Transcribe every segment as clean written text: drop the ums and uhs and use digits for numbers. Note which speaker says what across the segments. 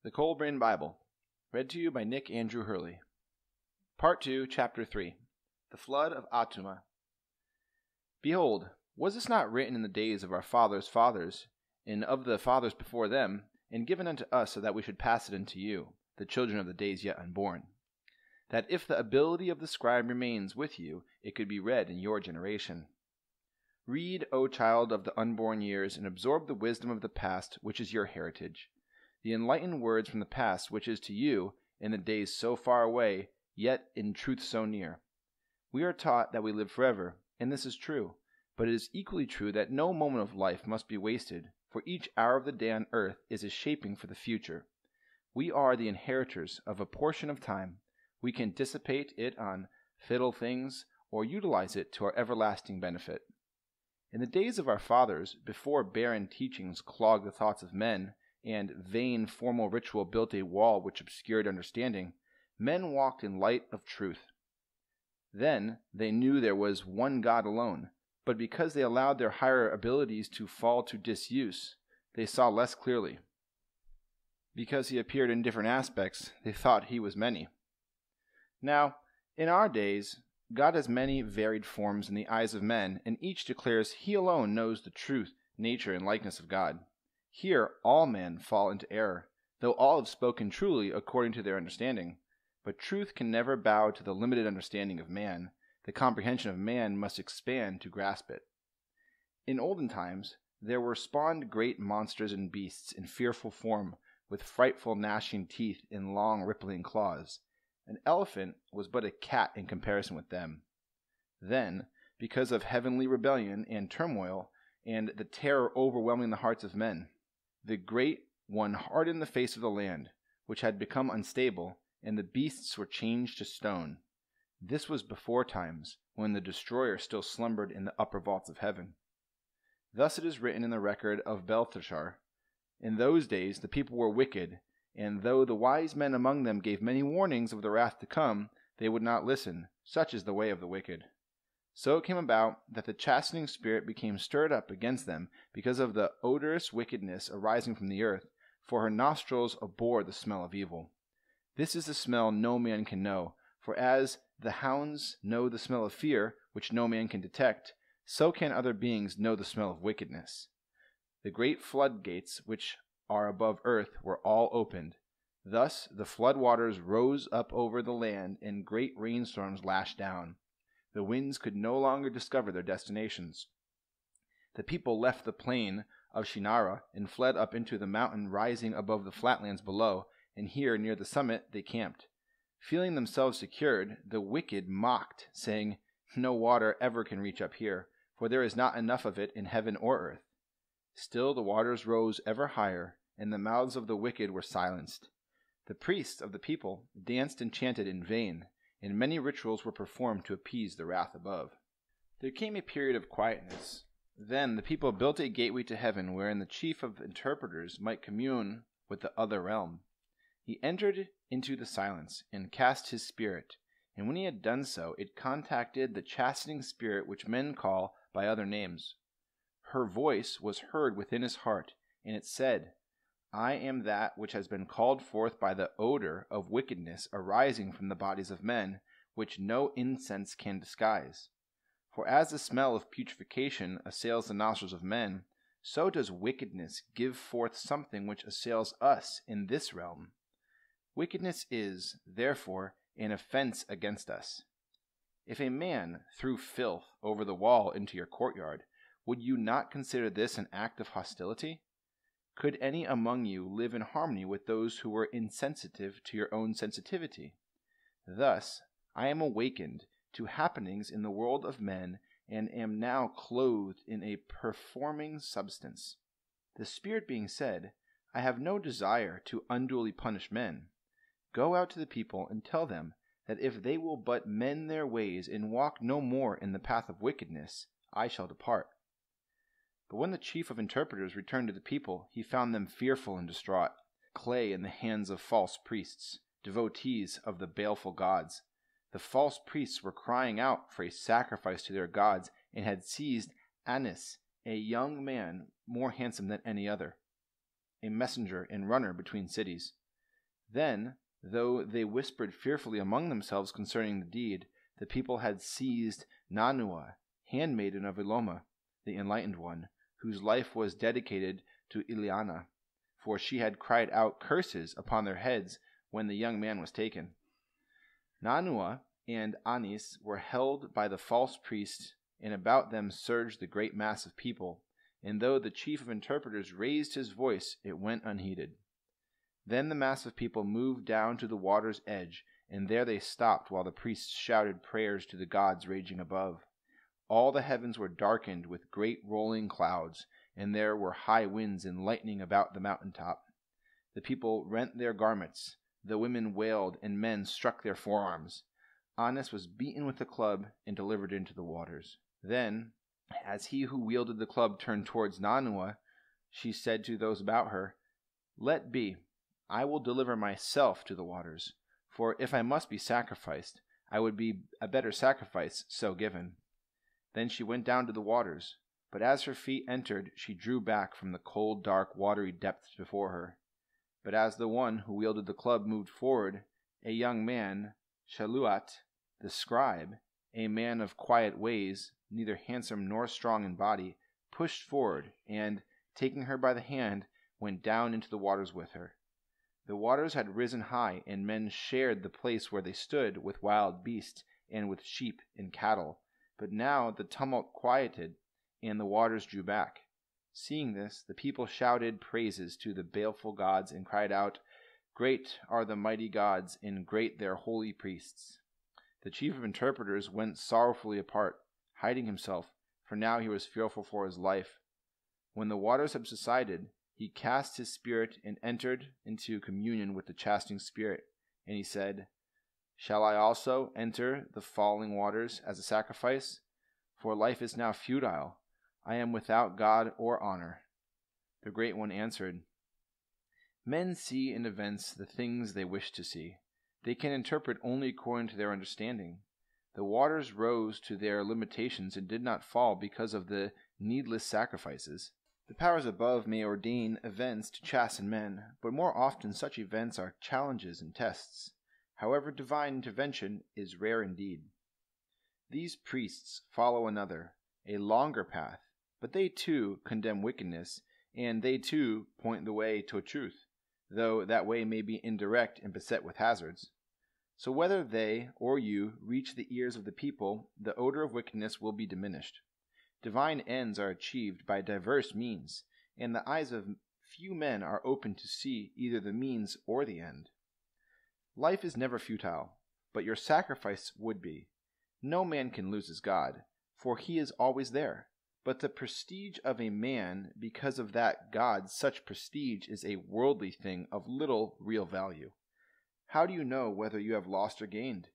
Speaker 1: The Kolbrin Bible, read to you by Nick Andrew Hurley. Part 2, Chapter 3, The Flood of Atuma. Behold, was this not written in the days of our fathers' fathers, and of the fathers before them, and given unto us so that we should pass it unto you, the children of the days yet unborn? That if the ability of the scribe remains with you, it could be read in your generation. Read, O child of the unborn years, and absorb the wisdom of the past, which is your heritage. The enlightened words from the past, which is to you, in the days so far away, yet in truth so near. We are taught that we live forever, and this is true, but it is equally true that no moment of life must be wasted, for each hour of the day on earth is a shaping for the future. We are the inheritors of a portion of time. We can dissipate it on fiddle things, or utilize it to our everlasting benefit. In the days of our fathers, before barren teachings clogged the thoughts of men, and vain formal ritual built a wall which obscured understanding, men walked in light of truth. Then they knew there was one God alone, but because they allowed their higher abilities to fall to disuse, they saw less clearly. Because he appeared in different aspects, they thought he was many. Now, in our days, God has many varied forms in the eyes of men, and each declares he alone knows the truth, nature, and likeness of God. Here all men fall into error, though all have spoken truly according to their understanding. But truth can never bow to the limited understanding of man. The comprehension of man must expand to grasp it. In olden times, there were spawned great monsters and beasts in fearful form, with frightful gnashing teeth and long rippling claws. An elephant was but a cat in comparison with them. Then, because of heavenly rebellion and turmoil, and the terror overwhelming the hearts of men, the Great One hardened the face of the land, which had become unstable, and the beasts were changed to stone. This was before times, when the destroyer still slumbered in the upper vaults of heaven. Thus it is written in the record of Belteshazzar, in those days the people were wicked, and though the wise men among them gave many warnings of the wrath to come, they would not listen. Such is the way of the wicked. So it came about that the chastening spirit became stirred up against them because of the odorous wickedness arising from the earth, for her nostrils abhor the smell of evil. This is the smell no man can know, for as the hounds know the smell of fear, which no man can detect, so can other beings know the smell of wickedness. The great floodgates which are above earth were all opened. Thus the flood waters rose up over the land, and great rainstorms lashed down. The winds could no longer discover their destinations. The people left the plain of Shinar and fled up into the mountain rising above the flatlands below, and here near the summit they camped. Feeling themselves secured, the wicked mocked, saying, "No water ever can reach up here, for there is not enough of it in heaven or earth." Still the waters rose ever higher, and the mouths of the wicked were silenced. The priests of the people danced and chanted in vain, and many rituals were performed to appease the wrath above. There came a period of quietness. Then the people built a gateway to heaven wherein the chief of interpreters might commune with the other realm. He entered into the silence and cast his spirit, and when he had done so, it contacted the chastening spirit which men call by other names. Her voice was heard within his heart, and it said, "I am that which has been called forth by the odor of wickedness arising from the bodies of men, which no incense can disguise. For as the smell of putrefaction assails the nostrils of men, so does wickedness give forth something which assails us in this realm. Wickedness is, therefore, an offense against us. If a man threw filth over the wall into your courtyard, would you not consider this an act of hostility? Could any among you live in harmony with those who were insensitive to your own sensitivity? Thus, I am awakened to happenings in the world of men, and am now clothed in a performing substance. The Spirit being said, I have no desire to unduly punish men. Go out to the people and tell them that if they will but mend their ways and walk no more in the path of wickedness, I shall depart." But when the chief of interpreters returned to the people, he found them fearful and distraught, clay in the hands of false priests, devotees of the baleful gods. The false priests were crying out for a sacrifice to their gods, and had seized Anis, a young man more handsome than any other, a messenger and runner between cities. Then, though they whispered fearfully among themselves concerning the deed, the people had seized Nanua, handmaiden of Iloma, the Enlightened One, whose life was dedicated to Ileana, for she had cried out curses upon their heads when the young man was taken. Nanua and Anis were held by the false priest, and about them surged the great mass of people, and though the chief of interpreters raised his voice, it went unheeded. Then the mass of people moved down to the water's edge, and there they stopped while the priests shouted prayers to the gods raging above. All the heavens were darkened with great rolling clouds, and there were high winds and lightning about the mountaintop. The people rent their garments, the women wailed, and men struck their forearms. Anis was beaten with the club and delivered into the waters. Then, as he who wielded the club turned towards Nanua, she said to those about her, "Let be, I will deliver myself to the waters, for if I must be sacrificed, I would be a better sacrifice so given." Then she went down to the waters, but as her feet entered, she drew back from the cold, dark, watery depths before her. But as the one who wielded the club moved forward, a young man, Shaluat, the scribe, a man of quiet ways, neither handsome nor strong in body, pushed forward, and, taking her by the hand, went down into the waters with her. The waters had risen high, and men shared the place where they stood with wild beasts and with sheep and cattle. But now the tumult quieted, and the waters drew back. Seeing this, the people shouted praises to the baleful gods and cried out, "Great are the mighty gods, and great their holy priests." The chief of interpreters went sorrowfully apart, hiding himself, for now he was fearful for his life. When the waters had subsided, he cast his spirit and entered into communion with the chastening spirit, and he said, "Shall I also enter the falling waters as a sacrifice? For life is now futile. I am without God or honor." The Great One answered, "Men see in events the things they wish to see. They can interpret only according to their understanding. The waters rose to their limitations and did not fall because of the needless sacrifices. The powers above may ordain events to chasten men, but more often such events are challenges and tests. However, divine intervention is rare indeed. These priests follow another, a longer path, but they too condemn wickedness, and they too point the way to truth, though that way may be indirect and beset with hazards. So whether they or you reach the ears of the people, the odor of wickedness will be diminished. Divine ends are achieved by diverse means, and the eyes of few men are open to see either the means or the end. Life is never futile, but your sacrifice would be. No man can lose his God, for he is always there. But the prestige of a man, because of that God, such prestige is a worldly thing of little real value. How do you know whether you have lost or gained?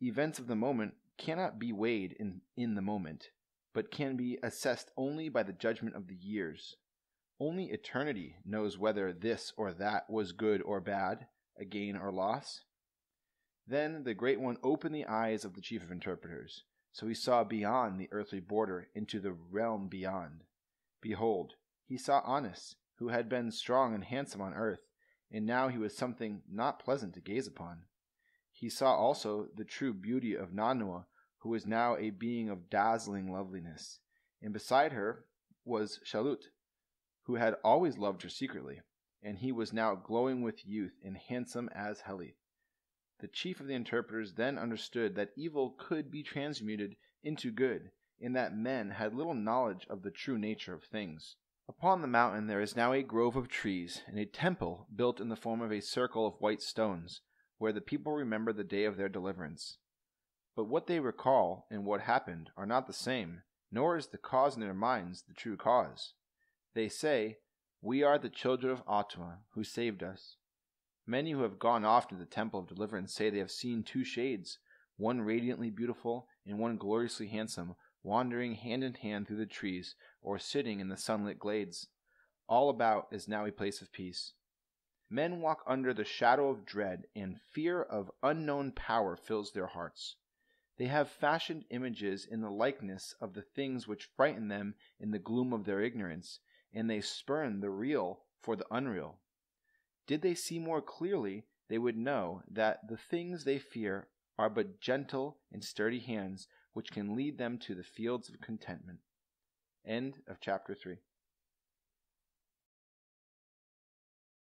Speaker 1: Events of the moment cannot be weighed in the moment, but can be assessed only by the judgment of the years. Only eternity knows whether this or that was good or bad, a gain or loss. Then the Great One opened the eyes of the chief of interpreters, so he saw beyond the earthly border into the realm beyond. Behold, he saw Anis, who had been strong and handsome on earth, and now he was something not pleasant to gaze upon. He saw also the true beauty of Nanua, who was now a being of dazzling loveliness, and beside her was Shalut, who had always loved her secretly, and he was now glowing with youth and handsome as Hurley. The chief of the interpreters then understood that evil could be transmuted into good, and that men had little knowledge of the true nature of things. Upon the mountain there is now a grove of trees, and a temple built in the form of a circle of white stones, where the people remember the day of their deliverance. But what they recall and what happened are not the same, nor is the cause in their minds the true cause. They say, "We are the children of Atuma, who saved us." Many who have gone off to the temple of deliverance say they have seen two shades, one radiantly beautiful and one gloriously handsome, wandering hand in hand through the trees or sitting in the sunlit glades. All about is now a place of peace. Men walk under the shadow of dread, and fear of unknown power fills their hearts. They have fashioned images in the likeness of the things which frighten them in the gloom of their ignorance, and they spurn the real for the unreal. Did they see more clearly, they would know that the things they fear are but gentle and sturdy hands which can lead them to the fields of contentment. End of chapter 3.